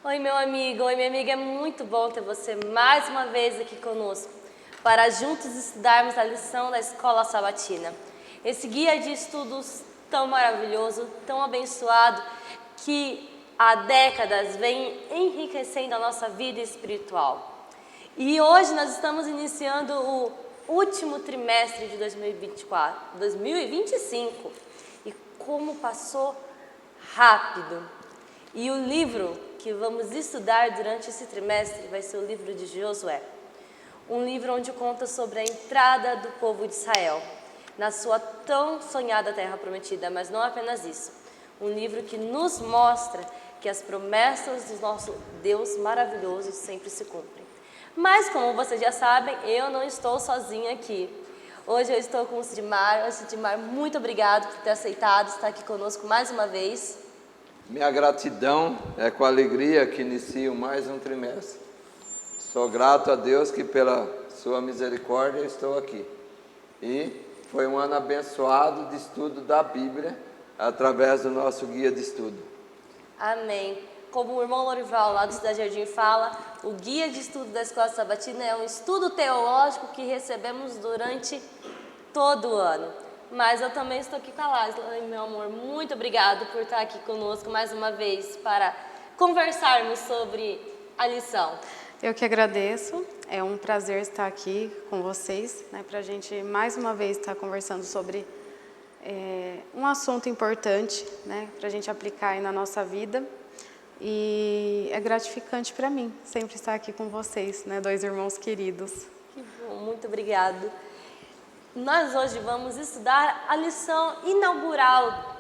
Oi, meu amigo, oi, minha amiga, é muito bom ter você mais uma vez aqui conosco, para juntos estudarmos a lição da Escola Sabatina. Esse guia de estudos tão maravilhoso, tão abençoado, que há décadas vem enriquecendo a nossa vida espiritual. E hoje nós estamos iniciando o último trimestre de 2025, e como passou rápido. E o livro que vamos estudar durante esse trimestre vai ser o livro de Josué. Um livro onde conta sobre a entrada do povo de Israel na sua tão sonhada terra prometida, mas não apenas isso. Um livro que nos mostra que as promessas do nosso Deus maravilhoso sempre se cumprem. Mas como vocês já sabem, eu não estou sozinha aqui. Hoje eu estou com o Sidmar. Sidmar, muito obrigado por ter aceitado estar aqui conosco mais uma vez. Minha gratidão é com alegria que inicio mais um trimestre. Sou grato a Deus que pela sua misericórdia estou aqui. E foi um ano abençoado de estudo da Bíblia através do nosso guia de estudo. Amém. Como o irmão Lorival lá do Cidade Jardim fala, o guia de estudo da Escola Sabatina é um estudo teológico que recebemos durante todo o ano. Mas eu também estou aqui com a Lázara, meu amor, muito obrigado por estar aqui conosco mais uma vez para conversarmos sobre a lição. Eu que agradeço, é um prazer estar aqui com vocês, para a gente mais uma vez estar conversando sobre um assunto importante, para a gente aplicar aí na nossa vida. E é gratificante para mim sempre estar aqui com vocês, dois irmãos queridos. Que bom, muito obrigado. Nós hoje vamos estudar a lição inaugural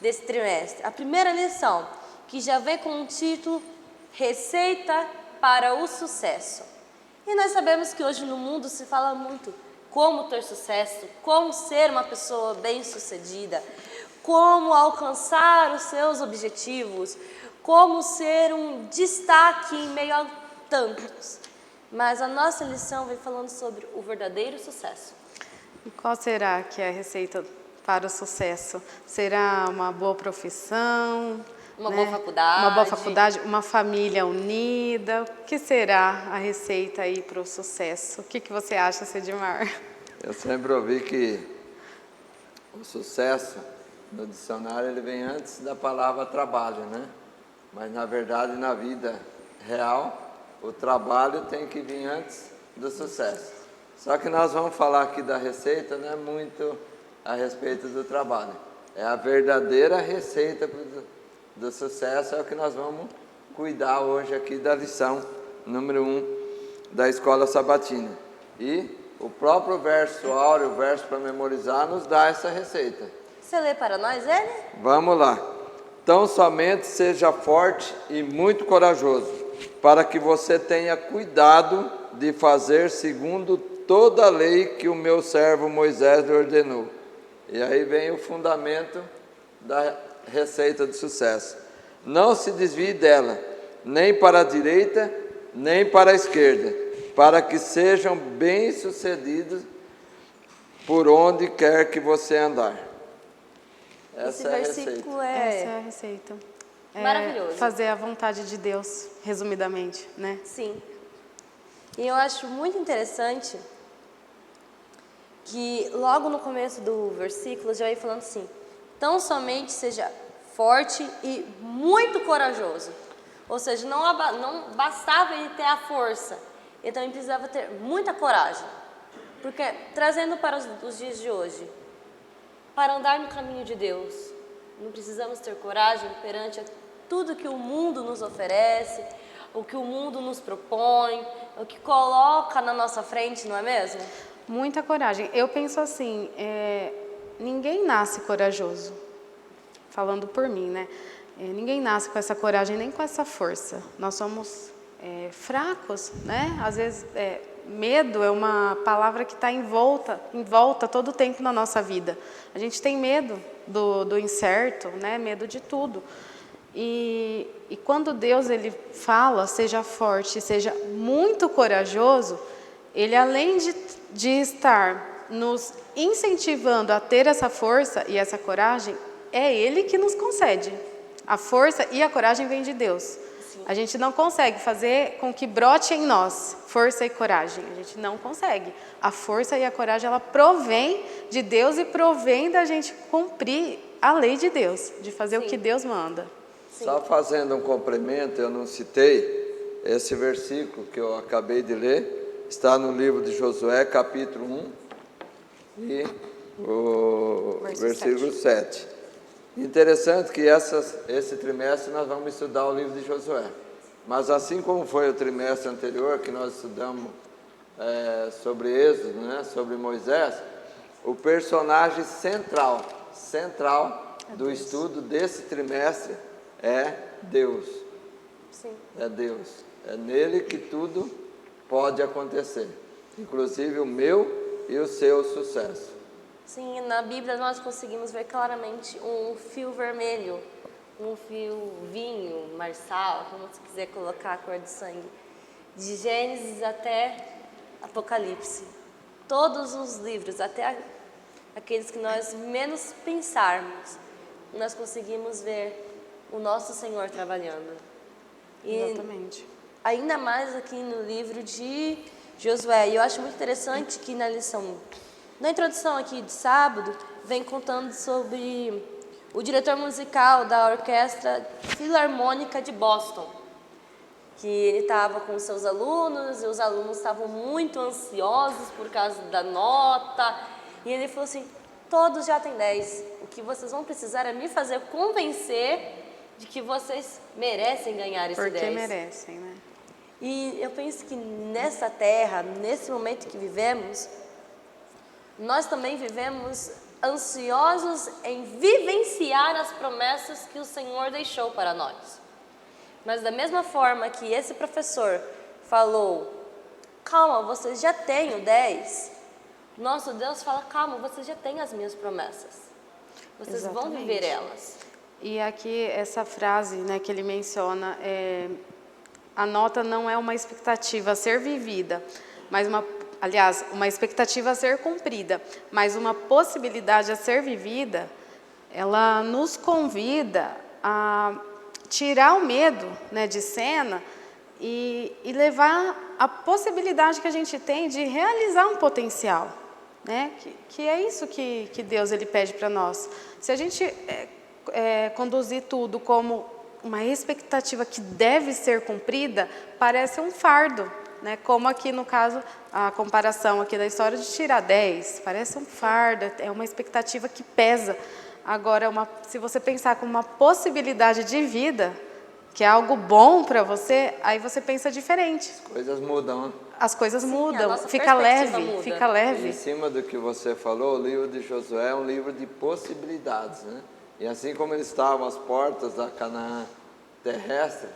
desse trimestre, a primeira lição, que já vem com o título Receita para o Sucesso. E nós sabemos que hoje no mundo se fala muito como ter sucesso, como ser uma pessoa bem-sucedida, como alcançar os seus objetivos, como ser um destaque em meio a tantos. Mas a nossa lição vem falando sobre o verdadeiro sucesso. E qual será que é a receita para o sucesso? Será uma boa profissão? Uma boa faculdade? Uma boa faculdade, uma família unida? O que será a receita aí para o sucesso? O que você acha, Sidmar? Eu sempre ouvi que o sucesso, no dicionário, ele vem antes da palavra trabalho, Mas, na verdade, na vida real, o trabalho tem que vir antes do sucesso. Só que nós vamos falar aqui da receita, não é muito a respeito do trabalho. É a verdadeira receita do sucesso, é o que nós vamos cuidar hoje aqui da lição número 1 da Escola Sabatina. E o próprio verso áureo, o verso para memorizar, nos dá essa receita. Você lê para nós ele? Vamos lá. Tão somente seja forte e muito corajoso, para que você tenha cuidado de fazer segundo toda a lei que o meu servo Moisés lhe ordenou. E aí vem o fundamento da receita de sucesso. Não se desvie dela, nem para a direita, nem para a esquerda, para que sejam bem-sucedidos por onde quer que você andar. Esse versículo Essa é a receita. Maravilhoso. Fazer a vontade de Deus, resumidamente, Sim. E eu acho muito interessante que logo no começo do versículo já vai falando assim: tão somente seja forte e muito corajoso. Ou seja, não bastava ele ter a força, ele também precisava ter muita coragem. Porque, trazendo para os dias de hoje, para andar no caminho de Deus, não precisamos ter coragem perante tudo que o mundo nos oferece, o que o mundo nos propõe, o que coloca na nossa frente, não é mesmo? Muita coragem. Eu penso assim, ninguém nasce corajoso, falando por mim, ninguém nasce com essa coragem, nem com essa força. Nós somos fracos, Às vezes, medo é uma palavra que está em volta todo o tempo na nossa vida. A gente tem medo do incerto, Medo de tudo. E quando Deus ele fala, seja forte, seja muito corajoso, Ele além de estar nos incentivando a ter essa força e essa coragem, é Ele que nos concede. A força e a coragem vêm de Deus. Isso. A gente não consegue fazer com que brote em nós força e coragem. A gente não consegue. A força e a coragem, ela provém de Deus e provém da gente cumprir a lei de Deus, de fazer o que Deus manda. Só fazendo um complemento, eu não citei, esse versículo que eu acabei de ler, está no livro de Josué, capítulo 1, e o versículo 7. Interessante que esse trimestre nós vamos estudar o livro de Josué. Mas assim como foi o trimestre anterior, que nós estudamos sobre Êxodo, né, sobre Moisés, o personagem central do estudo desse trimestre é Deus. Sim. É Deus. É nele que tudo pode acontecer, inclusive o meu e o seu sucesso. Sim, na Bíblia nós conseguimos ver claramente um fio vermelho, um fio vinho, marçal, como você quiser colocar a cor de sangue, de Gênesis até Apocalipse. Todos os livros, até aqueles que nós menos pensarmos, nós conseguimos ver o nosso Senhor trabalhando. E Exatamente. ainda mais aqui no livro de Josué. E eu acho muito interessante que na introdução aqui de sábado, vem contando sobre o diretor musical da Orquestra Filarmônica de Boston, que ele estava com seus alunos e os alunos estavam muito ansiosos por causa da nota, e ele falou assim: todos já têm 10, o que vocês vão precisar é me fazer convencer de que vocês merecem ganhar esse 10. Porque merecem, né? E eu penso que nessa terra, nesse momento que vivemos, nós também vivemos ansiosos em vivenciar as promessas que o Senhor deixou para nós. Mas da mesma forma que esse professor falou: calma, vocês já têm o 10, nosso Deus fala: calma, vocês já têm as minhas promessas. Vocês vão viver elas. E aqui essa frase, né, que ele menciona, a nota não é uma expectativa a ser vivida, mas uma expectativa a ser cumprida, mas uma possibilidade a ser vivida. Ela nos convida a tirar o medo, né, de cena e levar a possibilidade que a gente tem de realizar um potencial, né? Que é isso que Deus ele pede para nós. Se a gente conduzir tudo como uma expectativa que deve ser cumprida, parece um fardo, né? Como aqui no caso, a comparação aqui da história de tirar 10, parece um fardo, é uma expectativa que pesa. Agora, se você pensar como uma possibilidade de vida, que é algo bom para você, aí você pensa diferente. As coisas mudam. As coisas mudam, nossa fica leve, muda. fica leve. E em cima do que você falou, o livro de Josué é um livro de possibilidades, né? E assim como eles estavam às portas da Canaã terrestre,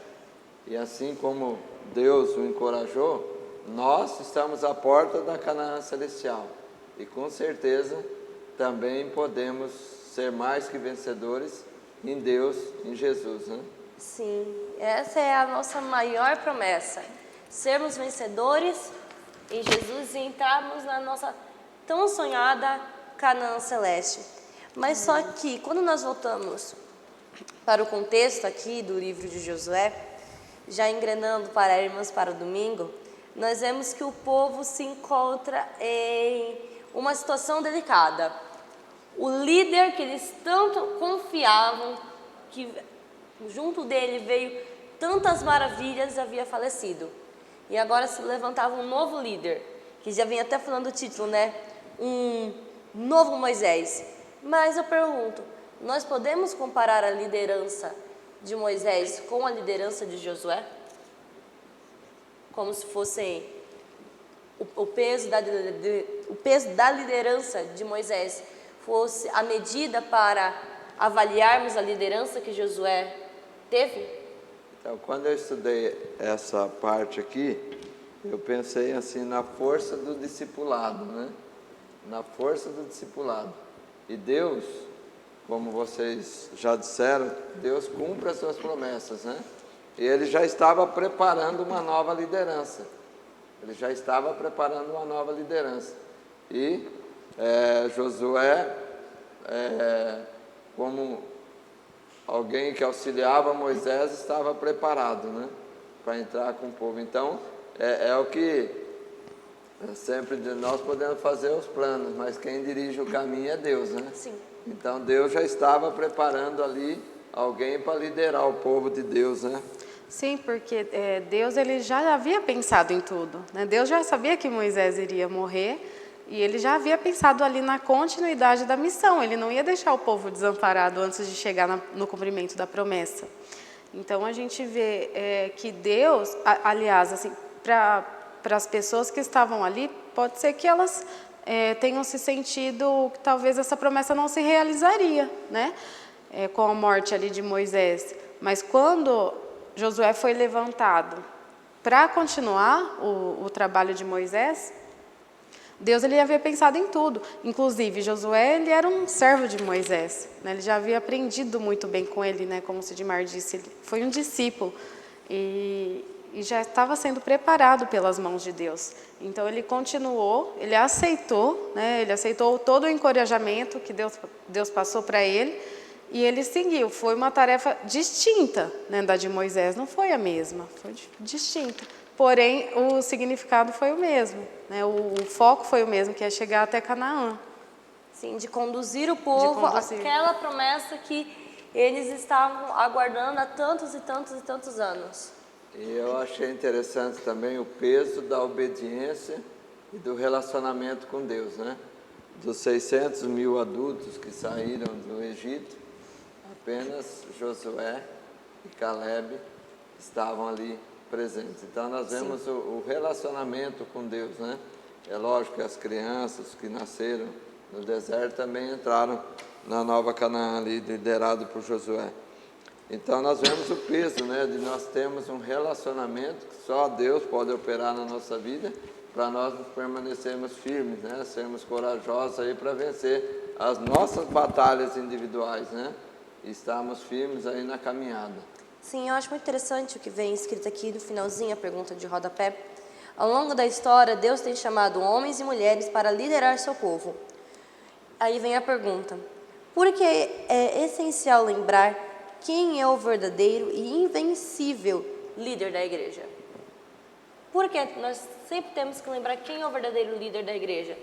e assim como Deus o encorajou, nós estamos à porta da Canaã celestial. E com certeza também podemos ser mais que vencedores em Deus, em Jesus, né? Sim, essa é a nossa maior promessa. Sermos vencedores em Jesus e entrarmos na nossa tão sonhada Canaã celeste. Mas só que quando nós voltamos para o contexto aqui do livro de Josué, já engrenando para irmos para o domingo, nós vemos que o povo se encontra em uma situação delicada. O líder que eles tanto confiavam, que junto dele veio tantas maravilhas, havia falecido. E agora se levantava um novo líder, que já vem até falando o título, né? Um novo Moisés. Mas eu pergunto, nós podemos comparar a liderança de Moisés com a liderança de Josué? Como se fossem o peso da liderança de Moisés fosse a medida para avaliarmos a liderança que Josué teve? Então, quando eu estudei essa parte aqui, eu pensei assim na força do discipulado, né? Na força do discipulado. E Deus, como vocês já disseram, Deus cumpre as suas promessas, né? E Ele já estava preparando uma nova liderança. Ele já estava preparando uma nova liderança. E Josué, como alguém que auxiliava Moisés estava preparado, né, para entrar com o povo. Então, é o que sempre nós podemos fazer os planos, mas quem dirige o caminho é Deus, né? Sim. Então, Deus já estava preparando ali alguém para liderar o povo de Deus, né? Sim, porque Deus ele já havia pensado em tudo, né? Deus já sabia que Moisés iria morrer e ele já havia pensado ali na continuidade da missão. Ele não ia deixar o povo desamparado antes de chegar no cumprimento da promessa. Então a gente vê que Deus, aliás, assim, para as pessoas que estavam ali, pode ser que elas tenham se sentido que talvez essa promessa não se realizaria, né? Com a morte ali de Moisés. Mas quando Josué foi levantado para continuar o trabalho de Moisés, Deus ele havia pensado em tudo. Inclusive, Josué ele era um servo de Moisés, né? Ele já havia aprendido muito bem com ele, né? Como o Sidmar disse, ele foi um discípulo e já estava sendo preparado pelas mãos de Deus. Então, ele continuou, ele aceitou, né? Ele aceitou todo o encorajamento que Deus passou para ele e ele seguiu. Foi uma tarefa distinta, né, da de Moisés, não foi a mesma, foi distinta. Porém, o significado foi o mesmo, né? O foco foi o mesmo, que é chegar até Canaã. Sim, de conduzir o povo àquela promessa que eles estavam aguardando há tantos e tantos e tantos anos. E eu achei interessante também o peso da obediência e do relacionamento com Deus, né? Dos 600 mil adultos que saíram do Egito, apenas Josué e Caleb estavam ali presentes. Então nós vemos o relacionamento com Deus, né? É lógico que as crianças que nasceram no deserto também entraram na Nova Canaã ali, liderado por Josué. Então nós vemos o peso, né, de nós termos um relacionamento que só Deus pode operar na nossa vida, para nós permanecermos firmes, né, sermos corajosos aí para vencer as nossas batalhas individuais, né, e estarmos firmes aí na caminhada. Sim, eu acho muito interessante o que vem escrito aqui no finalzinho, a pergunta de rodapé. Ao longo da história, Deus tem chamado homens e mulheres para liderar seu povo. Aí vem a pergunta: por que é essencial lembrar quem é o verdadeiro e invencível líder da igreja? Por que nós sempre temos que lembrar quem é o verdadeiro líder da igreja?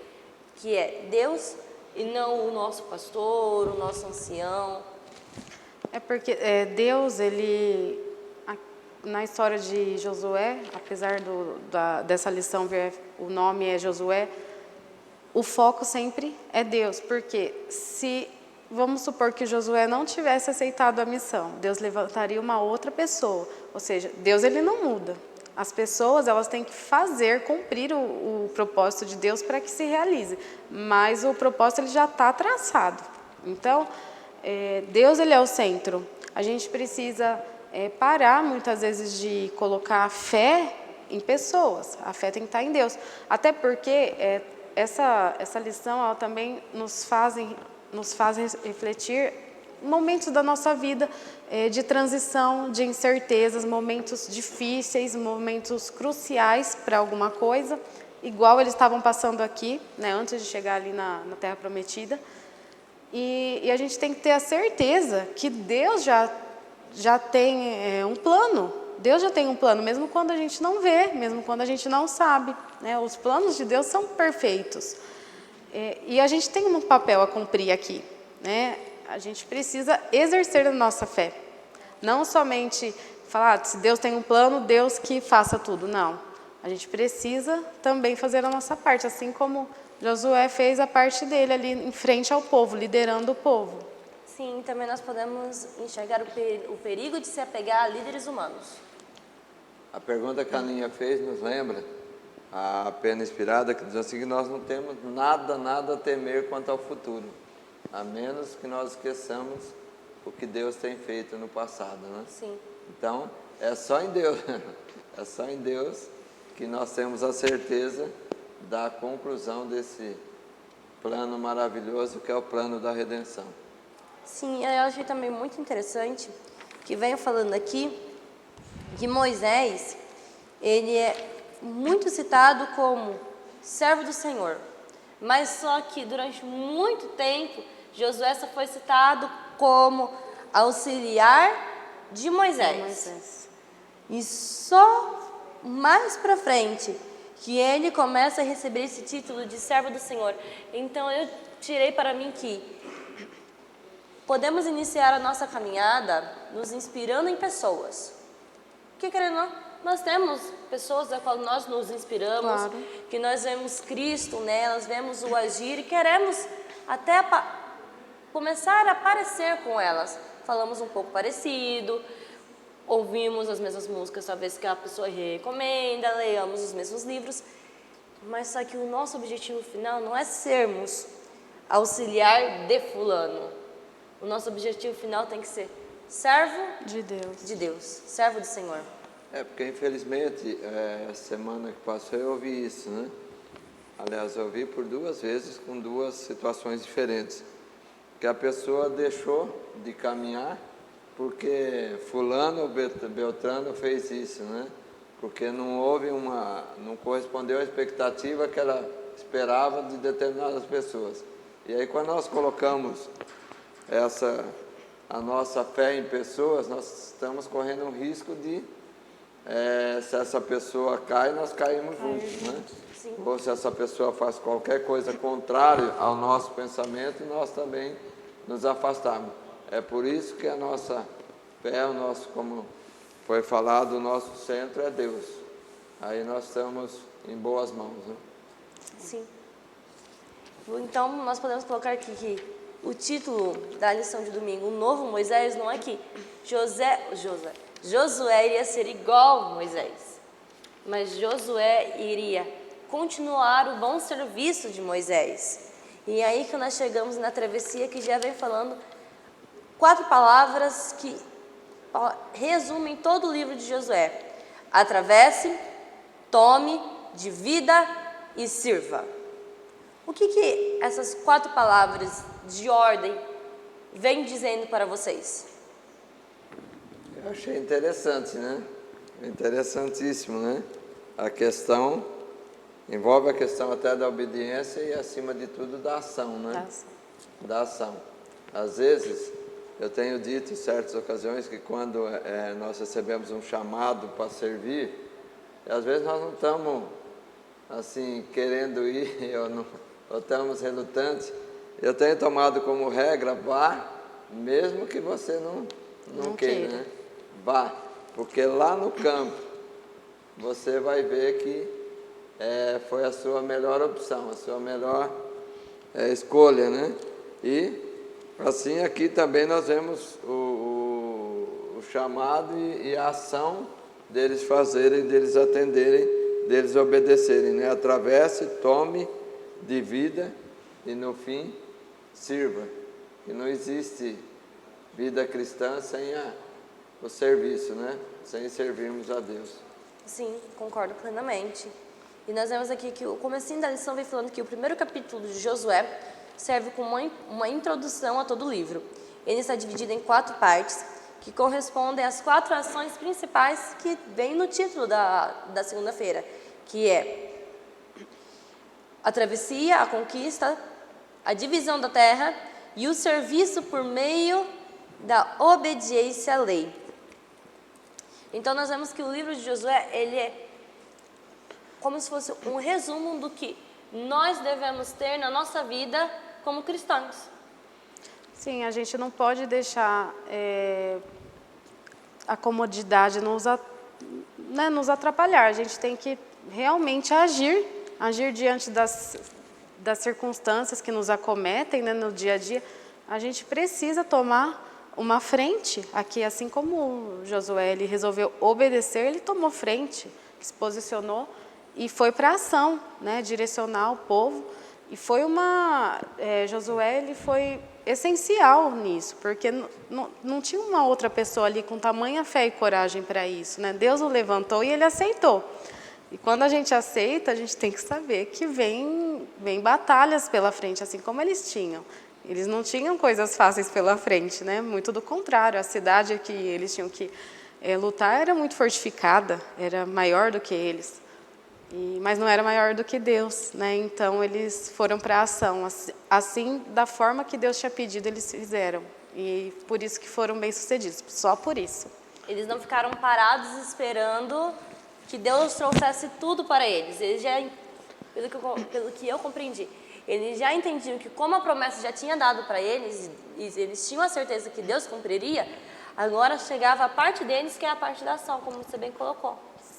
Que é Deus e não o nosso pastor, o nosso ancião. É porque Deus, ele, na história de Josué, apesar dessa lição ver o nome é Josué, o foco sempre é Deus, porque se vamos supor que Josué não tivesse aceitado a missão, Deus levantaria uma outra pessoa, ou seja, Deus ele não muda. As pessoas elas têm que cumprir o propósito de Deus para que se realize, mas o propósito ele já está traçado. Então, Deus ele é o centro. A gente precisa parar muitas vezes de colocar a fé em pessoas. A fé tem que estar em Deus. Até porque essa lição ela também nos faz refletir momentos da nossa vida de transição, de incertezas, momentos difíceis, momentos cruciais para alguma coisa, igual eles estavam passando aqui, né, antes de chegar ali na Terra Prometida. E a gente tem que ter a certeza que Deus já tem um plano. Deus já tem um plano, mesmo quando a gente não vê, mesmo quando a gente não sabe, né? Os planos de Deus são perfeitos. E a gente tem um papel a cumprir aqui, né? A gente precisa exercer a nossa fé. Não somente falar, se Deus tem um plano, Deus que faça tudo. Não. A gente precisa também fazer a nossa parte, assim como Josué fez a parte dele ali em frente ao povo, liderando o povo. Sim, também nós podemos enxergar o perigo de se apegar a líderes humanos. A pergunta que a Aninha fez nos lembra a pena inspirada, que diz assim, que nós não temos nada a temer quanto ao futuro, a menos que nós esqueçamos o que Deus tem feito no passado, né? Sim. Então, é só em Deus, é só em Deus que nós temos a certeza da conclusão desse plano maravilhoso que é o plano da redenção. Sim, eu achei também muito interessante que venho falando aqui que Moisés, ele é muito citado como servo do Senhor, mas só que durante muito tempo Josué só foi citado como auxiliar de Moisés. E só mais para frente que ele começa a receber esse título de servo do Senhor. Então eu tirei para mim que podemos iniciar a nossa caminhada nos inspirando em pessoas. Que querendo ou não, nós temos pessoas da qual nós nos inspiramos, Claro. que nós vemos Cristo nelas, vemos o agir e queremos até começar a parecer com elas. Falamos um pouco parecido, ouvimos as mesmas músicas, talvez que a pessoa recomenda, leamos os mesmos livros, mas só que o nosso objetivo final não é sermos auxiliar de fulano. O nosso objetivo final tem que ser servo De Deus. de Deus, servo do Senhor. Porque infelizmente, a semana que passou eu ouvi isso, né? Aliás, eu ouvi por 2 vezes com 2 situações diferentes. Que a pessoa deixou de caminhar porque fulano ou Beltrano fez isso, né? Porque não correspondeu à expectativa que ela esperava de determinadas pessoas. E aí quando nós colocamos a nossa fé em pessoas, nós estamos correndo um risco de, se essa pessoa cai, nós caímos juntos, né? Sim. Ou se essa pessoa faz qualquer coisa contrária ao nosso pensamento, nós também nos afastamos. É por isso que a nossa fé, como foi falado, o nosso centro é Deus. Aí nós estamos em boas mãos, né? Sim. Então, nós podemos colocar aqui que o título da lição de domingo, o novo Moisés, não é que Josué iria ser igual a Moisés, mas Josué iria continuar o bom serviço de Moisés. E aí que nós chegamos na travessia, que já vem falando 4 palavras que resumem todo o livro de Josué: atravesse, tome, divida e sirva. O que essas 4 palavras de ordem vêm dizendo para vocês? Eu achei interessante, né? Interessantíssimo, né? A questão envolve a questão até da obediência e, acima de tudo, da ação, né? Da ação. Às vezes, eu tenho dito em certas ocasiões que quando nós recebemos um chamado para servir, às vezes nós não estamos assim querendo ir ou estamos relutantes. Eu tenho tomado como regra: vá, mesmo que você não queira, né? Vá, porque lá no campo você vai ver que foi a sua melhor opção, a sua melhor escolha, né? E assim aqui também nós vemos o chamado e a ação deles fazerem, deles atenderem, deles obedecerem, né? Atravesse, tome, divida e no fim sirva. E não existe vida cristã sem o serviço, né? Sem servirmos a Deus. Sim, concordo plenamente. E nós vemos aqui que o comecinho da lição vem falando que o primeiro capítulo de Josué serve como uma introdução a todo o livro. Ele está dividido em 4 partes, que correspondem às 4 ações principais que vem no título da segunda-feira, que é a travessia, a conquista, a divisão da terra e o serviço por meio da obediência à lei. Então nós vemos que o livro de Josué, ele é como se fosse um resumo do que nós devemos ter na nossa vida como cristãos. Sim, a gente não pode deixar a comodidade nos atrapalhar. A gente tem que realmente agir diante das circunstâncias que nos acometem, né, no dia a dia. A gente precisa tomar uma frente aqui, assim como Josué ele resolveu obedecer, ele tomou frente, se posicionou e foi para a ação, né, direcionar o povo. E foi Josué ele foi essencial nisso, porque não tinha uma outra pessoa ali com tamanha fé e coragem para isso, né? Deus o levantou e ele aceitou. E quando a gente aceita, a gente tem que saber que vem batalhas pela frente, assim como eles tinham. Eles não tinham coisas fáceis pela frente, né? Muito do contrário, a cidade que eles tinham que lutar era muito fortificada, era maior do que eles. Mas não era maior do que Deus, né? Então eles foram para a ação, assim da forma que Deus tinha pedido, eles fizeram. E por isso que foram bem-sucedidos, só por isso. Eles não ficaram parados esperando que Deus trouxesse tudo para eles. Eles já, pelo que eu compreendi, eles já entendiam que como a promessa já tinha dado para eles, e eles tinham a certeza que Deus cumpriria, agora chegava a parte deles, que é a parte da ação, como você bem colocou.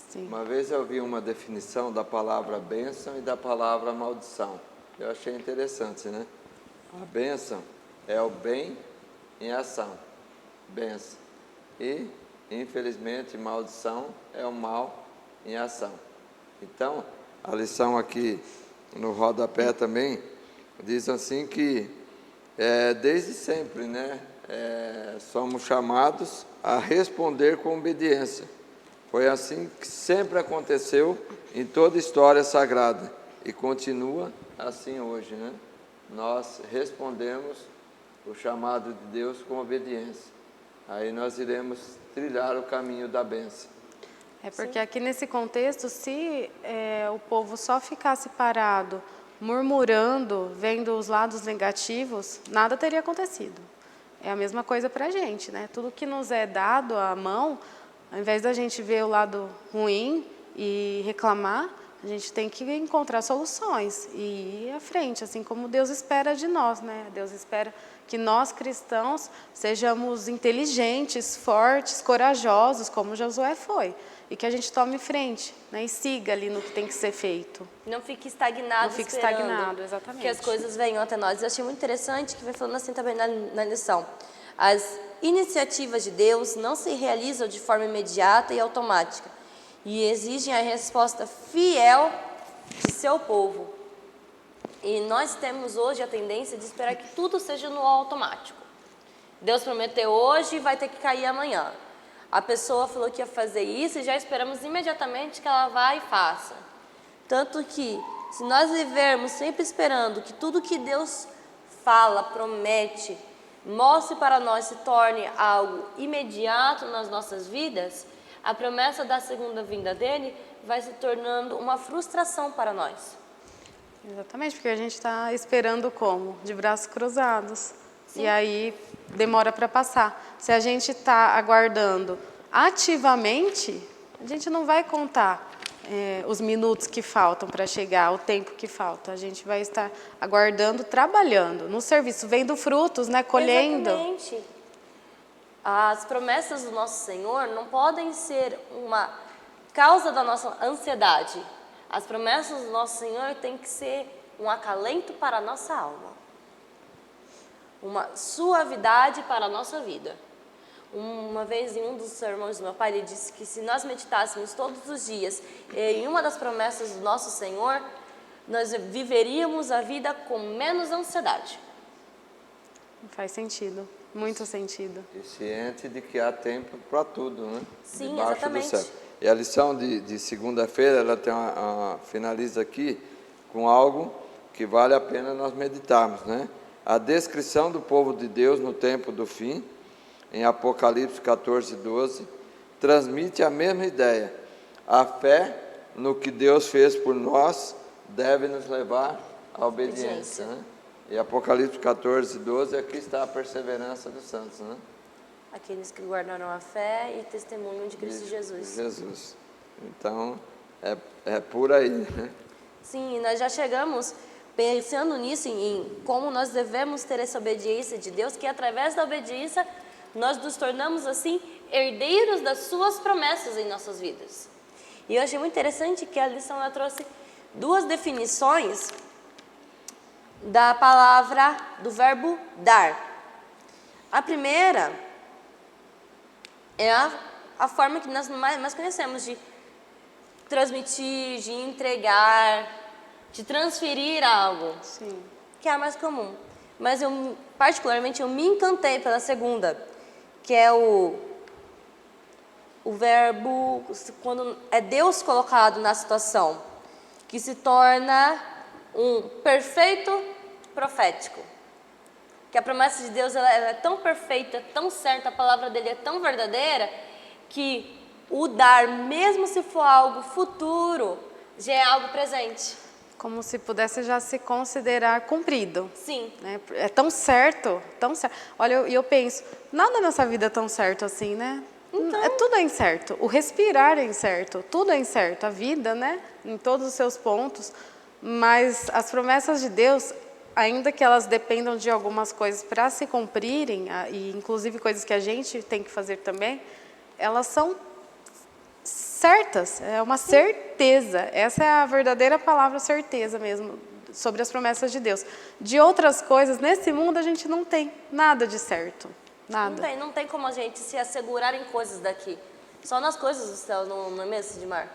Sim. Uma vez eu vi uma definição da palavra bênção e da palavra maldição. Eu achei interessante, né? A bênção é o bem em ação. Bênção. E, infelizmente, maldição é o mal em ação. Então, a lição aqui no rodapé também diz assim que desde sempre, né? Somos chamados a responder com obediência. Foi assim que sempre aconteceu em toda a história sagrada e continua assim hoje, né? Nós respondemos o chamado de Deus com obediência. Aí nós iremos trilhar o caminho da bênção. É porque aqui nesse contexto, se o povo só ficasse parado, murmurando, vendo os lados negativos, nada teria acontecido. É a mesma coisa para a gente, né? Tudo que nos é dado à mão, ao invés da gente ver o lado ruim e reclamar, a gente tem que encontrar soluções e ir à frente, assim como Deus espera de nós, né? Deus espera que nós cristãos sejamos inteligentes, fortes, corajosos, como Josué foi, e que a gente tome frente, né? E siga ali no que tem que ser feito. Não fique estagnado. Não fique esperando estagnado, exatamente. que as coisas venham até nós. Eu achei muito interessante que vai falando assim também na lição. As iniciativas de Deus não se realizam de forma imediata e automática e exigem a resposta fiel de seu povo. E nós temos hoje a tendência de esperar que tudo seja no automático. Deus prometeu hoje e vai ter que cair amanhã. A pessoa falou que ia fazer isso e já esperamos imediatamente que ela vá e faça. Tanto que, se nós vivermos sempre esperando que tudo que Deus fala, promete, mostre para nós, se torne algo imediato nas nossas vidas, a promessa da segunda vinda dele vai se tornando uma frustração para nós. Exatamente, porque a gente está esperando como? De braços cruzados. Sim. E aí demora para passar. Se a gente está aguardando ativamente, a gente não vai contar os minutos que faltam para chegar, o tempo que falta. A gente vai estar aguardando, trabalhando no serviço, vendo frutos, né, colhendo. Exatamente. As promessas do nosso Senhor não podem ser uma causa da nossa ansiedade. As promessas do nosso Senhor têm que ser um acalento para a nossa alma, uma suavidade para a nossa vida. Uma vez, em um dos sermões do meu pai, ele disse que se nós meditássemos todos os dias em uma das promessas do nosso Senhor, nós viveríamos a vida com menos ansiedade. Faz sentido, muito sentido. E ciente de que há tempo para tudo, né? Sim, debaixo exatamente. do céu. E a lição de segunda-feira, ela tem finaliza aqui com algo que vale a pena nós meditarmos, né? A descrição do povo de Deus no tempo do fim, em Apocalipse 14, 12, transmite a mesma ideia. A fé no que Deus fez por nós deve nos levar à obediência, né? E Apocalipse 14, 12, aqui está a perseverança dos santos, né? Aqueles que guardaram a fé e testemunham de Cristo Jesus. Jesus. Então, é por aí, né? Sim, e nós já chegamos pensando nisso, em como nós devemos ter essa obediência de Deus, que através da obediência nós nos tornamos, assim, herdeiros das suas promessas em nossas vidas. E eu achei muito interessante que a lição ela trouxe duas definições da palavra, do verbo dar. A primeira é a forma que nós mais conhecemos de transmitir, de entregar, de transferir algo. Sim. Que é a mais comum. Mas eu, particularmente, eu me encantei pela segunda, que é o verbo, quando é Deus colocado na situação, que se torna um perfeito profético. Que a promessa de Deus ela é tão perfeita, tão certa, a palavra dele é tão verdadeira, que o dar, mesmo se for algo futuro, já é algo presente. Como se pudesse já se considerar cumprido. Sim. Né? É tão certo, tão certo. Olha, eu penso, nada nessa vida é tão certo assim, né? Então. Tudo é incerto. O respirar é incerto, tudo é incerto. A vida, né? Em todos os seus pontos. Mas as promessas de Deus, ainda que elas dependam de algumas coisas para se cumprirem, e inclusive coisas que a gente tem que fazer também, elas são certas, é uma certeza. Essa é a verdadeira palavra, certeza mesmo, sobre as promessas de Deus. De outras coisas, nesse mundo a gente não tem nada de certo, nada. Não tem como a gente se assegurar em coisas daqui. Só nas coisas do céu, não é mesmo, Sidmar?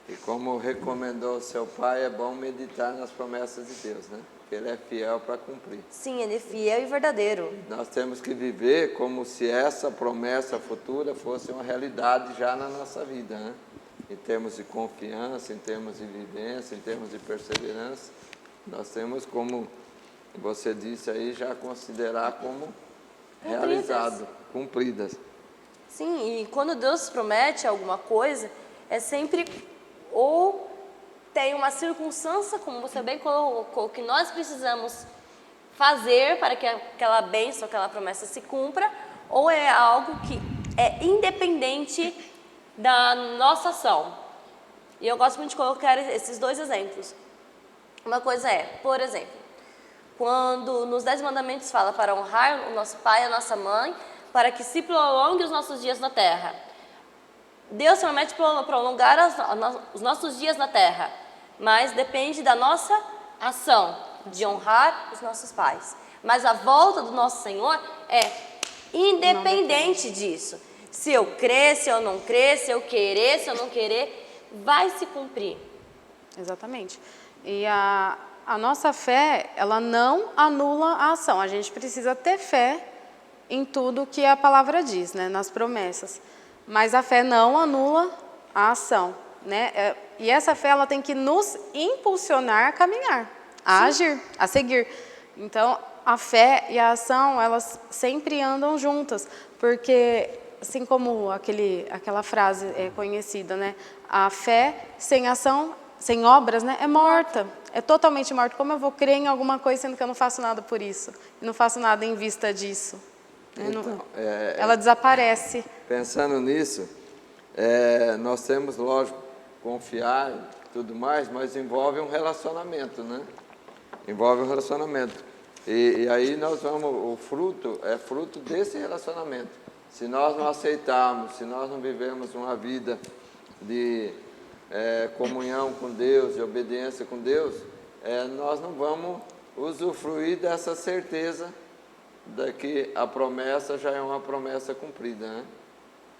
E como recomendou seu pai, é bom meditar nas promessas de Deus, né? Porque ele é fiel para cumprir. Sim, ele é fiel e verdadeiro. Nós temos que viver como se essa promessa futura fosse uma realidade já na nossa vida, né? Em termos de confiança, em termos de vivência, em termos de perseverança, nós temos, como você disse aí, já considerar como realizado, cumpridas. Sim, e quando Deus promete alguma coisa, é sempre ou tem uma circunstância, como você bem colocou, que nós precisamos fazer para que aquela bênção, aquela promessa se cumpra, ou é algo que é independente da nossa ação. E eu gosto muito de colocar esses dois exemplos. Uma coisa é, por exemplo, quando nos 10 mandamentos fala para honrar o nosso pai e a nossa mãe, para que se prolongue os nossos dias na terra. Deus promete prolongar os nossos dias na terra, mas depende da nossa ação, de honrar os nossos pais. Mas a volta do nosso Senhor é independente disso. Se eu crer, se eu não crer, se eu querer, se eu não querer, vai se cumprir. Exatamente. E a nossa fé, ela não anula a ação. A gente precisa ter fé em tudo que a palavra diz, né, nas promessas. Mas a fé não anula a ação, né? E essa fé, ela tem que nos impulsionar a caminhar, a agir, a seguir. Então, a fé e a ação, elas sempre andam juntas, porque assim como aquela frase é conhecida, né? A fé sem ação, sem obras, né, é morta, é totalmente morta. Como eu vou crer em alguma coisa sendo que eu não faço nada por isso, não faço nada em vista disso? Então, ela desaparece. Pensando nisso, nós temos, lógico, confiar e tudo mais, mas envolve um relacionamento, né? Envolve um relacionamento. E aí nós vamos, o fruto é fruto desse relacionamento. Se nós não aceitarmos, se nós não vivemos uma vida de comunhão com Deus, de obediência com Deus, nós não vamos usufruir dessa certeza de que a promessa já é uma promessa cumprida, né?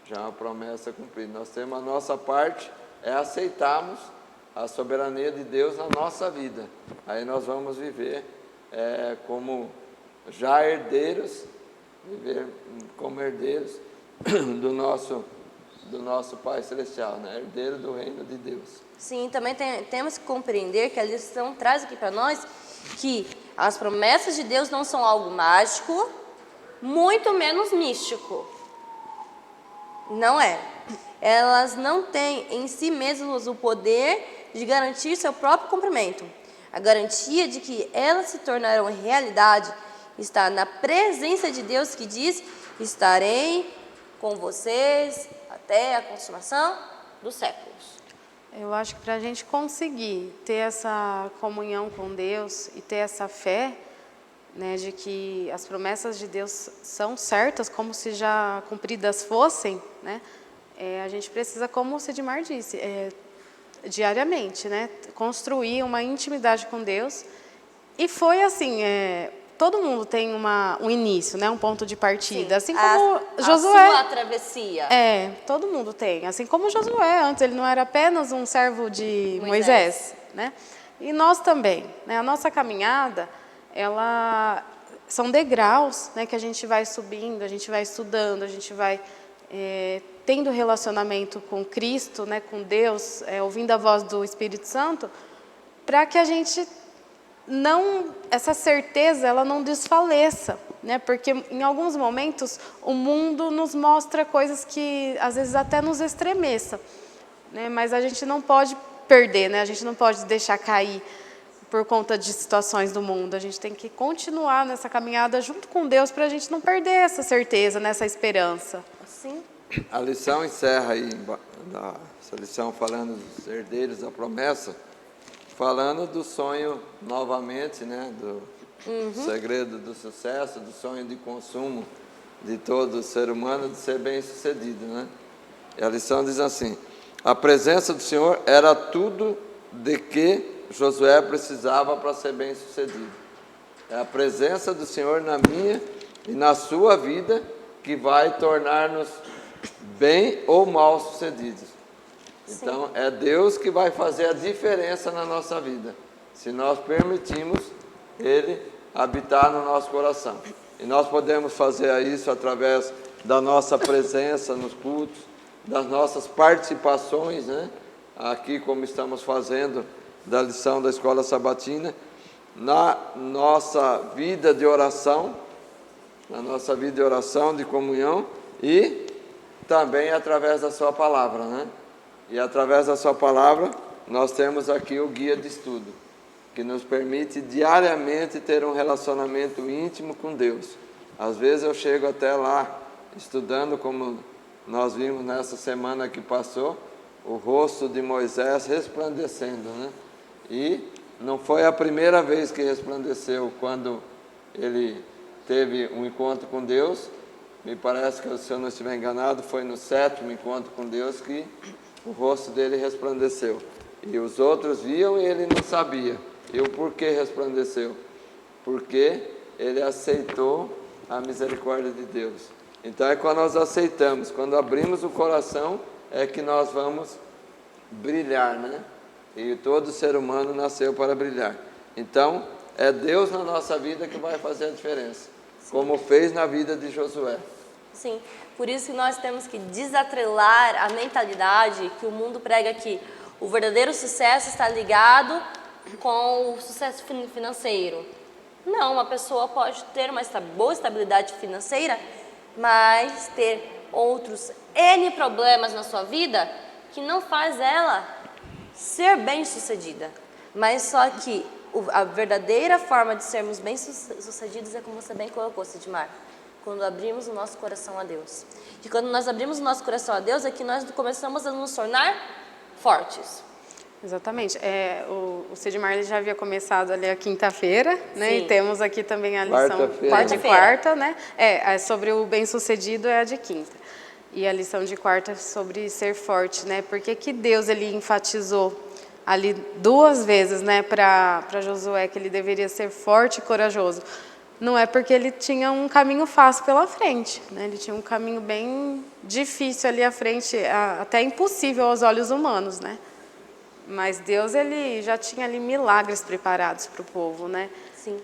Já é uma promessa cumprida. Nós temos a nossa parte, aceitarmos a soberania de Deus na nossa vida. Aí nós vamos viver como já herdeiros, viver como herdeiros do nosso Pai Celestial, né? Herdeiro do reino de Deus. Sim, também temos que compreender que a lição traz aqui para nós que as promessas de Deus não são algo mágico, muito menos místico. Não é. Elas não têm em si mesmas o poder de garantir seu próprio cumprimento. A garantia de que elas se tornarão realidade está na presença de Deus, que diz: estarei com vocês até a consumação dos séculos. Eu acho que para a gente conseguir ter essa comunhão com Deus e ter essa fé, né, de que as promessas de Deus são certas, como se já cumpridas fossem, né, a gente precisa, como o Sidmar disse, diariamente, né, construir uma intimidade com Deus. E foi assim, todo mundo tem um início, né, um ponto de partida. Sim, assim como Josué. A sua travessia. Todo mundo tem. Assim como Josué, antes ele não era apenas um servo de Moisés, né? E nós também, né? A nossa caminhada, são degraus, né, que a gente vai subindo, a gente vai estudando, a gente vai tendo relacionamento com Cristo, né, com Deus, ouvindo a voz do Espírito Santo, para que a gente essa certeza ela não desfaleça, né? Porque em alguns momentos o mundo nos mostra coisas que às vezes até nos estremeçam, né? Mas a gente não pode perder, né? A gente não pode deixar cair. por conta de situações do mundo. A gente tem que continuar nessa caminhada junto com Deus para a gente não perder essa certeza, nessa esperança. Sim. A lição encerra aí, essa lição falando dos herdeiros da promessa, falando do sonho novamente, né, do segredo do sucesso, do sonho de consumo de todo ser humano, de ser bem-sucedido, né? E a lição diz assim: a presença do Senhor era tudo de que Josué precisava para ser bem-sucedido. É a presença do Senhor na minha e na sua vida que vai tornar-nos bem ou mal sucedidos. Então, é Deus que vai fazer a diferença na nossa vida, se nós permitirmos Ele habitar no nosso coração. E nós podemos fazer isso através da nossa presença nos cultos, das nossas participações, né? Aqui, como estamos fazendo, da lição da Escola Sabatina, na nossa vida de oração, de comunhão, e também através da sua palavra, né? E através da sua palavra, nós temos aqui o guia de estudo, que nos permite diariamente ter um relacionamento íntimo com Deus. Às vezes eu chego até lá, estudando, como nós vimos nessa semana que passou, o rosto de Moisés resplandecendo, né? E não foi a primeira vez que resplandeceu quando ele teve um encontro com Deus. Me parece que, se eu não estiver enganado, foi no 7º encontro com Deus que o rosto dele resplandeceu. E os outros viam e ele não sabia. E o porquê resplandeceu? Porque ele aceitou a misericórdia de Deus. Então é quando nós aceitamos, quando abrimos o coração, é que nós vamos brilhar, né? E todo ser humano nasceu para brilhar. Então, é Deus na nossa vida que vai fazer a diferença, como fez na vida de Josué. Sim, por isso que nós temos que desatrelar a mentalidade que o mundo prega que o verdadeiro sucesso está ligado com o sucesso financeiro. Não, uma pessoa pode ter uma boa estabilidade financeira, mas ter outros N problemas na sua vida que não faz ela ser bem-sucedida. Mas só que a verdadeira forma de sermos bem-sucedidos é como você bem colocou, Sidmar, quando abrimos o nosso coração a Deus. E quando nós abrimos o nosso coração a Deus é que nós começamos a nos tornar fortes. Exatamente. O Sidmar ele já havia começado ali a quinta-feira, né? E temos aqui também a lição de quarta, né? Sobre o bem-sucedido é a de quinta. E a lição de quarta é sobre ser forte, né? Porque que Deus ele enfatizou ali 2 vezes, né, para Josué que ele deveria ser forte e corajoso. Não é porque ele tinha um caminho fácil pela frente, né? Ele tinha um caminho bem difícil ali à frente, até impossível aos olhos humanos, né? Mas Deus ele já tinha ali milagres preparados para o povo, né? Sim.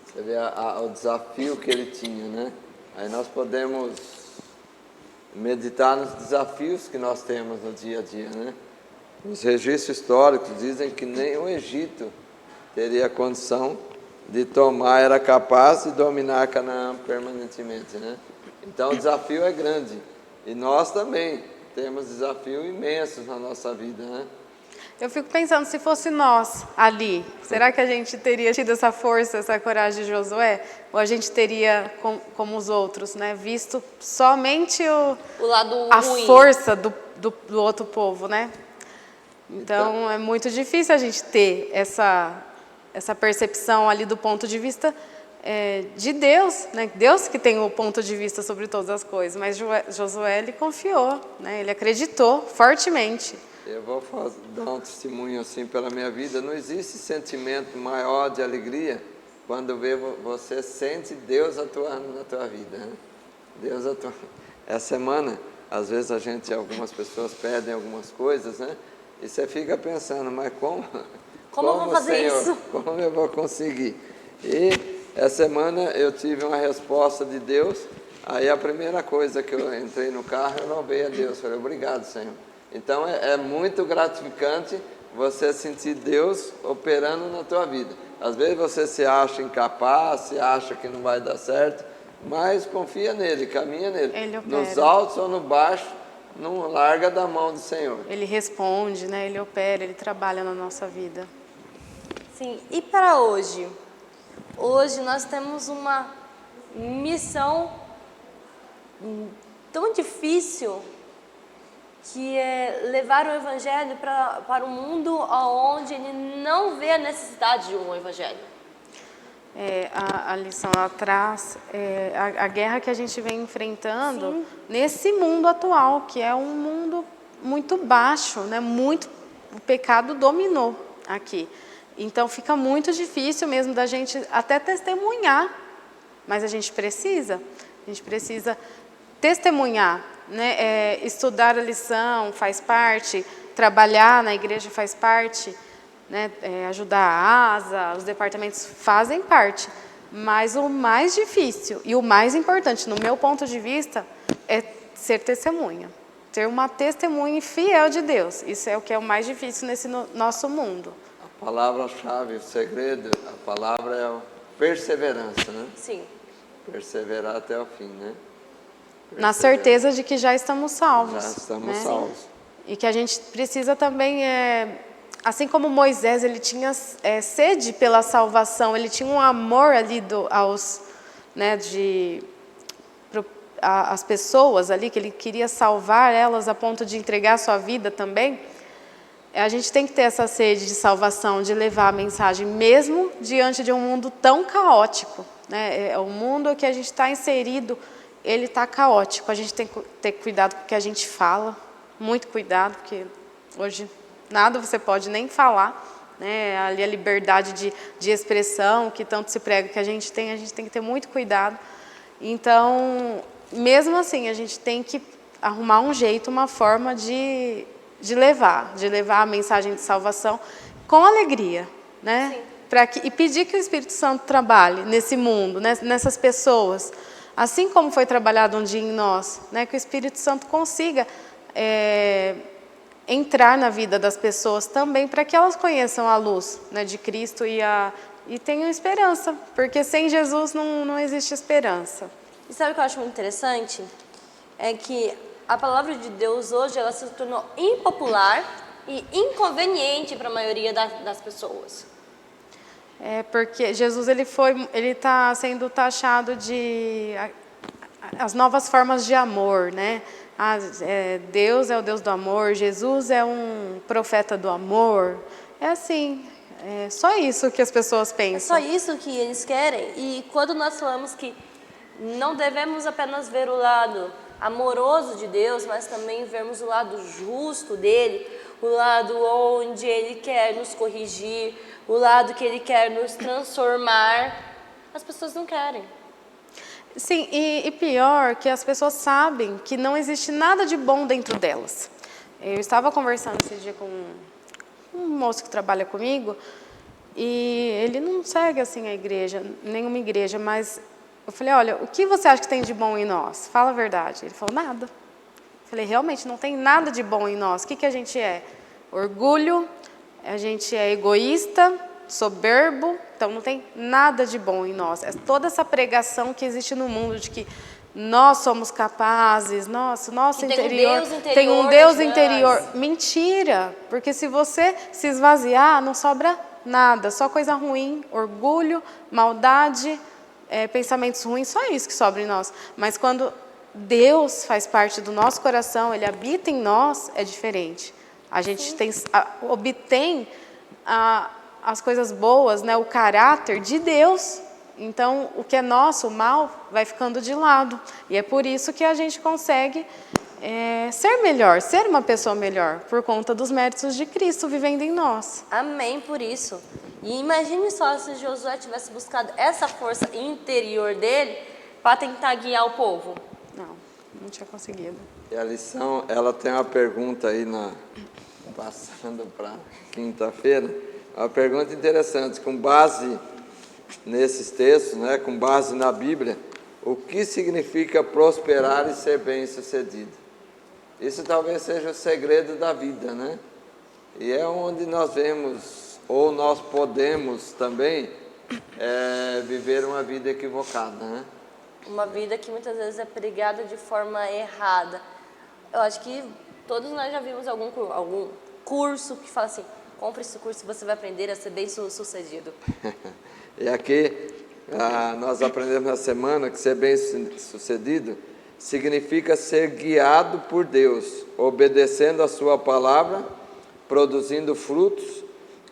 Você vê o desafio que ele tinha, né? Aí nós podemos meditar nos desafios que nós temos no dia a dia, né? Os registros históricos dizem que nem o Egito teria condição de tomar, era capaz de dominar Canaã permanentemente, né? Então o desafio é grande. E nós também temos desafios imensos na nossa vida, né? Eu fico pensando, se fosse nós ali, será que a gente teria tido essa força, essa coragem de Josué? Ou a gente teria, como os outros, né, visto somente o lado a ruim. Força do outro povo, né? Então é muito difícil a gente ter essa percepção ali do ponto de vista de Deus, né? Deus que tem o ponto de vista sobre todas as coisas, mas Josué ele confiou, né? Ele acreditou fortemente. Eu vou dar um testemunho assim pela minha vida. Não existe sentimento maior de alegria quando você sente Deus atuando na tua vida, né? Deus atuando. Essa semana, às vezes algumas pessoas pedem algumas coisas, né? E você fica pensando, mas como eu vou fazer Senhor, isso? como eu vou conseguir? E essa semana eu tive uma resposta de Deus. Aí a primeira coisa que eu entrei no carro, eu louvei a Deus. Falei, obrigado, Senhor. Então é muito gratificante você sentir Deus operando na tua vida. Às vezes você se acha incapaz, se acha que não vai dar certo, mas confia nele, caminha nele. Ele opera. Nos altos ou no baixo, não larga da mão do Senhor. Ele responde, né? Ele opera, ele trabalha na nossa vida. Sim, e para hoje? Hoje nós temos uma missão tão difícil que é levar o evangelho para um mundo onde ele não vê a necessidade de um evangelho. A lição ela traz a guerra que a gente vem enfrentando. Sim. Nesse mundo atual, que é um mundo muito baixo, né? O pecado dominou aqui. Então fica muito difícil mesmo da gente até testemunhar, mas a gente precisa testemunhar, né? Estudar a lição faz parte, trabalhar na igreja faz parte, né? Ajudar a ASA, os departamentos fazem parte, mas o mais difícil e o mais importante, no meu ponto de vista, é ser testemunha, ter uma testemunha fiel de Deus. Isso é o que é o mais difícil nesse nosso mundo. A palavra-chave, o segredo, a palavra é a perseverança, né? Sim. Perseverar até o fim, né? Na certeza de que já estamos salvos. Já estamos, né? Salvos. E que a gente precisa também, assim como Moisés, ele tinha sede pela salvação, ele tinha um amor ali as pessoas ali, que ele queria salvar elas a ponto de entregar a sua vida também. A gente tem que ter essa sede de salvação, de levar a mensagem, mesmo diante de um mundo tão caótico, né? O mundo que a gente está inserido, ele está caótico. A gente tem que ter cuidado com o que a gente fala, muito cuidado, porque hoje nada você pode nem falar, né? Ali a liberdade de expressão que tanto se prega que a gente tem que ter muito cuidado. Então, mesmo assim, a gente tem que arrumar um jeito, uma forma de levar a mensagem de salvação com alegria, né? E pedir que o Espírito Santo trabalhe nesse mundo, nessas pessoas, assim como foi trabalhado um dia em nós, né? Que o Espírito Santo consiga entrar na vida das pessoas também, para que elas conheçam a luz, né, de Cristo e tenham esperança, porque sem Jesus não existe esperança. E sabe o que eu acho muito interessante? É que a palavra de Deus hoje ela se tornou impopular e inconveniente para a maioria das pessoas. Porque Jesus ele está sendo taxado de as novas formas de amor, né? Deus é o Deus do amor, Jesus é um profeta do amor. É assim, é só isso que as pessoas pensam. É só isso que eles querem. E quando nós falamos que não devemos apenas ver o lado amoroso de Deus, mas também vermos o lado justo dele, o lado onde ele quer nos corrigir, o lado que ele quer nos transformar, as pessoas não querem. Sim, e pior que as pessoas sabem que não existe nada de bom dentro delas. Eu estava conversando esse dia com um moço que trabalha comigo e ele não segue assim a igreja, nenhuma igreja, mas eu falei, olha, o que você acha que tem de bom em nós? Fala a verdade. Ele falou, nada. Eu falei, realmente não tem nada de bom em nós. O que a gente é? Orgulho, a gente é egoísta, soberbo, então não tem nada de bom em nós. É toda essa pregação que existe no mundo de que nós somos capazes, nosso interior tem um Deus interior. Mentira, porque se você se esvaziar, não sobra nada, só coisa ruim, orgulho, maldade, pensamentos ruins, só isso que sobra em nós. Mas quando Deus faz parte do nosso coração, Ele habita em nós, é diferente. A gente obtém as coisas boas, né, o caráter de Deus. Então, o que é nosso, o mal, vai ficando de lado. E é por isso que a gente consegue ser melhor, ser uma pessoa melhor, por conta dos méritos de Cristo vivendo em nós. Amém por isso. E imagine só se Josué tivesse buscado essa força interior dele para tentar guiar o povo. Não tinha conseguido. E a lição, ela tem uma pergunta aí, passando para quinta-feira, uma pergunta interessante, com base nesses textos, né, com base na Bíblia, o que significa prosperar e ser bem-sucedido? Isso talvez seja o segredo da vida, né? E é onde nós vemos, ou nós podemos também, viver uma vida equivocada, né? Uma vida que muitas vezes é pregada de forma errada. Eu acho que todos nós já vimos algum curso que fala assim, compre esse curso e você vai aprender a ser bem-sucedido. E aqui nós aprendemos na semana que ser bem-sucedido significa ser guiado por Deus, obedecendo a sua palavra, produzindo frutos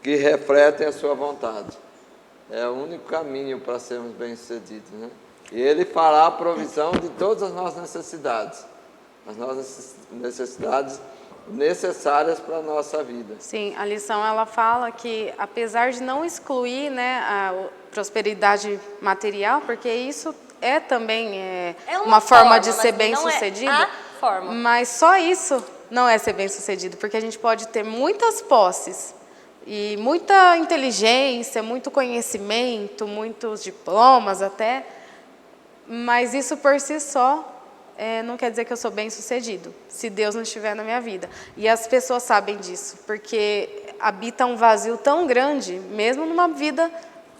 que refletem a sua vontade. É o único caminho para sermos bem-sucedidos, né? E Ele fará a provisão de todas as nossas necessidades necessárias para a nossa vida. Sim, a lição ela fala que, apesar de não excluir, né, a prosperidade material, porque isso é também uma forma de ser bem-sucedido, não é a forma. Mas só isso não é ser bem-sucedido, porque a gente pode ter muitas posses e muita inteligência, muito conhecimento, muitos diplomas até, mas isso por si só não quer dizer que eu sou bem-sucedido, se Deus não estiver na minha vida. E as pessoas sabem disso, porque habita um vazio tão grande, mesmo numa vida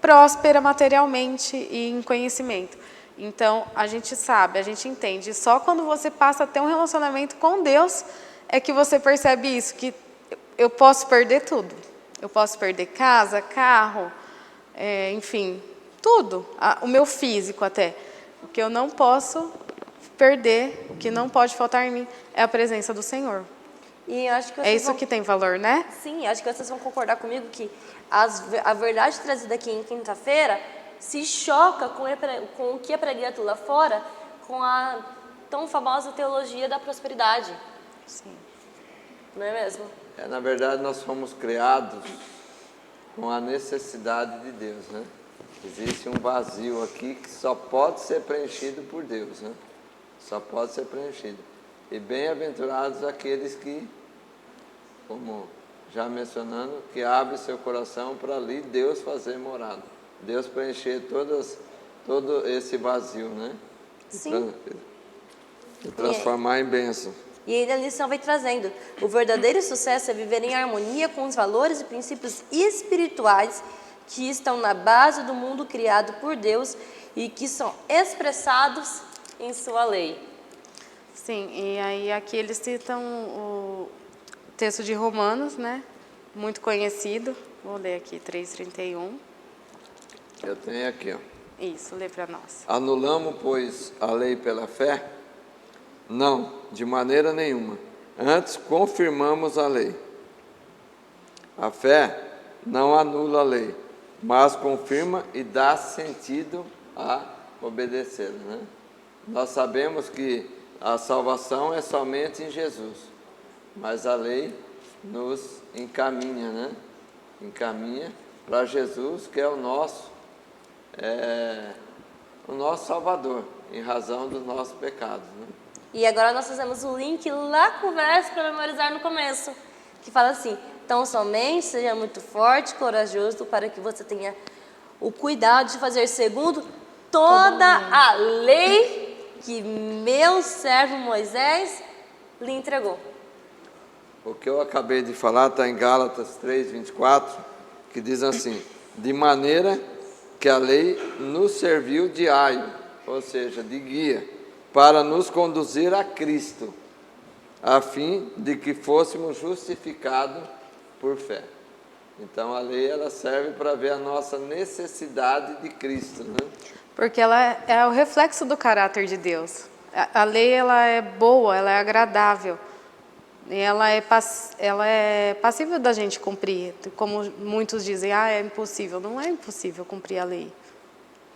próspera materialmente e em conhecimento. Então, a gente sabe, a gente entende. Só quando você passa a ter um relacionamento com Deus é que você percebe isso, que eu posso perder tudo. Eu posso perder casa, carro, enfim, tudo. O meu físico até. O que eu não posso perder, o que não pode faltar em mim é a presença do Senhor. E acho que isso que tem valor, né? Sim, acho que vocês vão concordar comigo que a verdade trazida aqui em quinta-feira se choca com o que é pregado lá fora, com a tão famosa teologia da prosperidade. Sim. Não é mesmo? Na verdade, nós fomos criados com a necessidade de Deus, né? Existe um vazio aqui que só pode ser preenchido por Deus, né? Só pode ser preenchido. E bem-aventurados aqueles que, como já mencionando, que abrem seu coração para ali Deus fazer morada. Deus preencher todo esse vazio, né? Sim. E transformar em bênção. E aí a lição vai trazendo: o verdadeiro sucesso é viver em harmonia com os valores e princípios espirituais que estão na base do mundo criado por Deus e que são expressados em sua lei. Sim, e aí aqui eles citam o texto de Romanos, né? Muito conhecido. Vou ler aqui, 3:31. Eu tenho aqui, ó. Isso, lê para nós. Anulamos, pois, a lei pela fé? Não, de maneira nenhuma. Antes, confirmamos a lei. A fé não anula a lei, mas confirma e dá sentido a obedecê-la, né? Nós sabemos que a salvação é somente em Jesus, mas a lei nos encaminha, né? Encaminha para Jesus, que é o nosso Salvador, em razão dos nossos pecados, né? E agora nós fazemos o link lá com o verso para memorizar no começo, que fala assim: então somente seja muito forte e corajoso para que você tenha o cuidado de fazer segundo toda a lei que meu servo Moisés lhe entregou. O que eu acabei de falar está em Gálatas 3:24, que diz assim: de maneira que a lei nos serviu de aio, ou seja, de guia, para nos conduzir a Cristo, a fim de que fôssemos justificados por fé. Então a lei ela serve para ver a nossa necessidade de Cristo, né? Porque ela é o reflexo do caráter de Deus. A lei ela é boa, ela é agradável, e ela é passível da gente cumprir. Como muitos dizem, é impossível. Não é impossível cumprir a lei.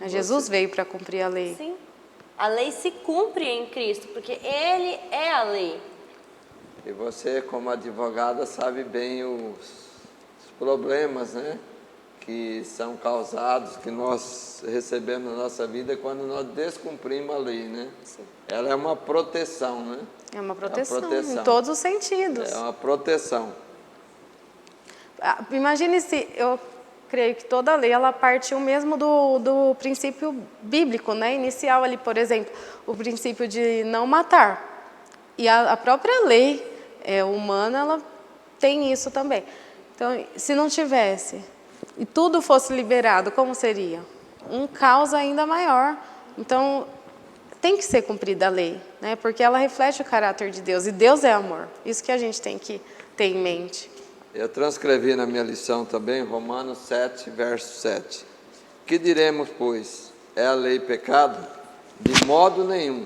Jesus veio para cumprir a lei. Sim. A lei se cumpre em Cristo, porque Ele é a lei. E você, como advogada, sabe bem os problemas, né, que são causados, que nós recebemos na nossa vida quando nós descumprimos a lei, né? Sim. Ela é uma proteção, né? É uma proteção, em todos os sentidos. É uma proteção. Imagine se, eu creio que toda lei, ela partiu mesmo do princípio bíblico, né? Inicial ali, por exemplo, o princípio de não matar. E a própria lei humana, ela tem isso também. Então, se não tivesse e tudo fosse liberado, como seria? Um caos ainda maior. Então, tem que ser cumprida a lei, né? Porque ela reflete o caráter de Deus, e Deus é amor. Isso que a gente tem que ter em mente. Eu transcrevi na minha lição também, Romanos 7, verso 7. Que diremos, pois? É a lei pecado? De modo nenhum.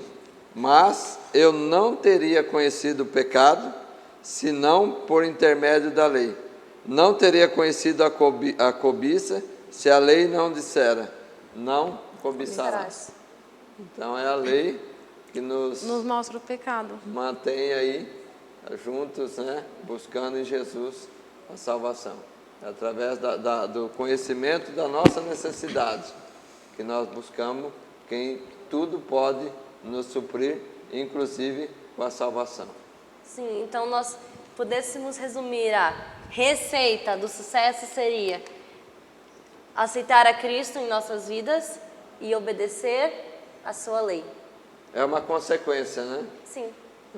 Mas eu não teria conhecido o pecado, senão por intermédio da lei. Não teria conhecido a cobiça, se a lei não dissera, não cobiçarás. Então é a lei que nos mostra o pecado. mantém aí juntos, né, buscando em Jesus a salvação. É através do conhecimento da nossa necessidade que nós buscamos quem tudo pode nos suprir, inclusive com a salvação. Sim, então nós pudéssemos resumir a receita do sucesso seria aceitar a Cristo em nossas vidas e obedecer a sua lei. É uma consequência, né? Sim.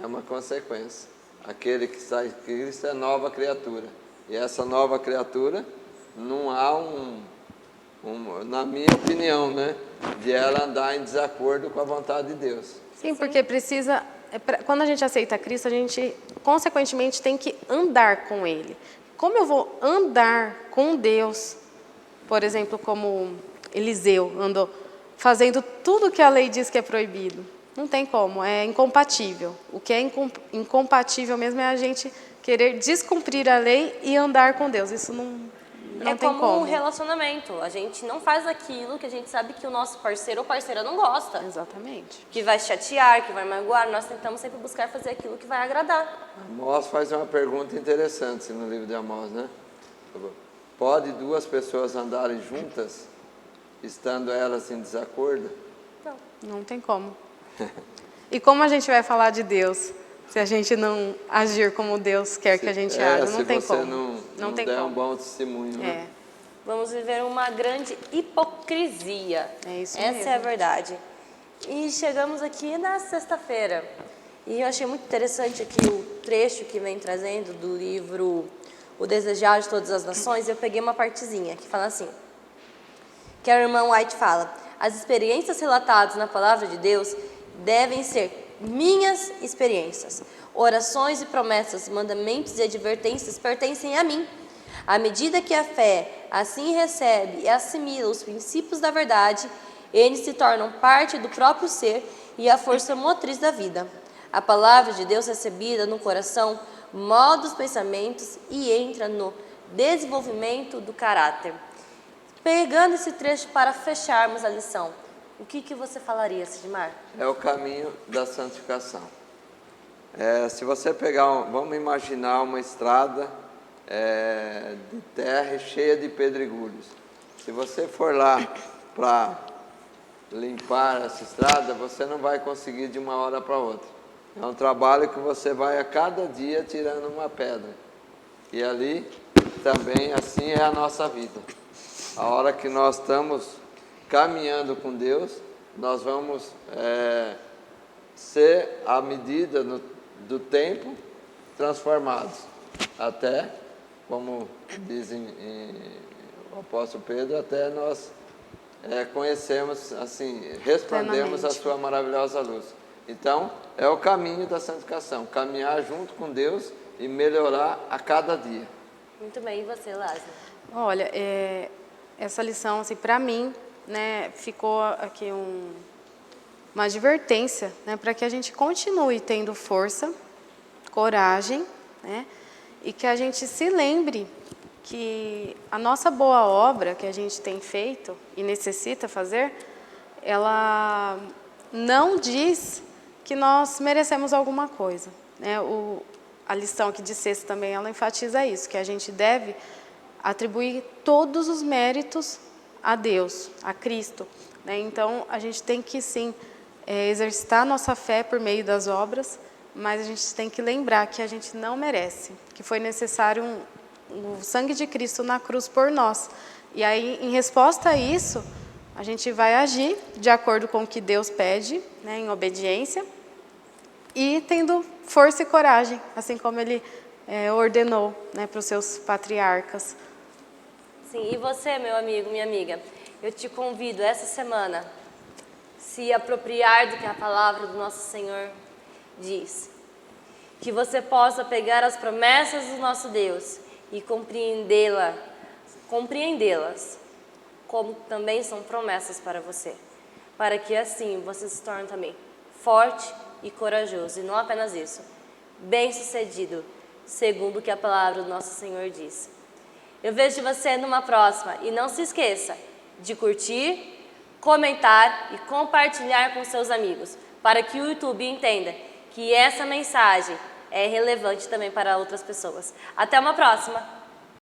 É uma consequência. Aquele que está em Cristo é nova criatura. E essa nova criatura, não há na minha opinião, né, de ela andar em desacordo com a vontade de Deus. Sim, porque precisa... Quando a gente aceita Cristo, a gente, consequentemente, tem que andar com Ele. Como eu vou andar com Deus, por exemplo, como Eliseu andou, fazendo tudo que a lei diz que é proibido? Não tem como, é incompatível. O que é incompatível mesmo é a gente querer descumprir a lei e andar com Deus. Isso não tem como. É como um relacionamento. A gente não faz aquilo que a gente sabe que o nosso parceiro ou parceira não gosta. Exatamente. Que vai chatear, que vai magoar. Nós tentamos sempre buscar fazer aquilo que vai agradar. Amós faz uma pergunta interessante no livro de Amós, né? Pode duas pessoas andarem juntas, estando elas em desacordo? Não tem como. E como a gente vai falar de Deus se a gente não agir como Deus quer que a gente haja? Não tem como. Se você não tem der como. um bom testemunho, né? Vamos viver uma grande hipocrisia. É isso Essa mesmo. é a verdade. E chegamos aqui na sexta-feira. E eu achei muito interessante aqui o trecho que vem trazendo do livro O Desejar de Todas as Nações. Eu peguei uma partezinha que fala assim, que a irmã White fala: as experiências relatadas na palavra de Deus devem ser minhas experiências. Orações e promessas, mandamentos e advertências pertencem a mim. À medida que a fé assim recebe e assimila os princípios da verdade, eles se tornam parte do próprio ser e a força motriz da vida. A palavra de Deus recebida no coração molda os pensamentos e entra no desenvolvimento do caráter. Pegando esse trecho para fecharmos a lição, o que você falaria, Sidmar? É o caminho da santificação. Se você pegar, vamos imaginar uma estrada de terra cheia de pedregulhos. Se você for lá para limpar essa estrada, você não vai conseguir de uma hora para outra. É um trabalho que você vai a cada dia tirando uma pedra. E ali também assim é a nossa vida. A hora que nós estamos caminhando com Deus, nós vamos ser, à medida do tempo, transformados. Até, como dizem o apóstolo Pedro, até nós conhecemos, assim, resplandemos a sua maravilhosa luz. Então, é o caminho da santificação, caminhar junto com Deus e melhorar a cada dia. Muito bem, e você, Lázaro? Olha, essa lição, assim, para mim, né, ficou aqui uma advertência, né, para que a gente continue tendo força, coragem, né, e que a gente se lembre que a nossa boa obra que a gente tem feito e necessita fazer, ela não diz que nós merecemos alguma coisa, né? A lição aqui de sexta também, ela enfatiza isso, que a gente deve atribuir todos os méritos a Deus, a Cristo, né? Então, a gente tem que, sim, exercitar nossa fé por meio das obras, mas a gente tem que lembrar que a gente não merece, que foi necessário o sangue de Cristo na cruz por nós. E aí, em resposta a isso, a gente vai agir de acordo com o que Deus pede, né, em obediência, e tendo força e coragem, assim como Ele ordenou, né, para os seus patriarcas. Sim, e você, meu amigo, minha amiga, eu te convido essa semana se apropriar do que a palavra do nosso Senhor diz. Que você possa pegar as promessas do nosso Deus e compreendê-las, como também são promessas para você, para que assim você se torne também forte e corajoso, e não apenas isso, bem-sucedido, segundo o que a palavra do nosso Senhor diz. Eu vejo você numa próxima, e não se esqueça de curtir, comentar e compartilhar com seus amigos, para que o YouTube entenda que essa mensagem é relevante também para outras pessoas. Até uma próxima!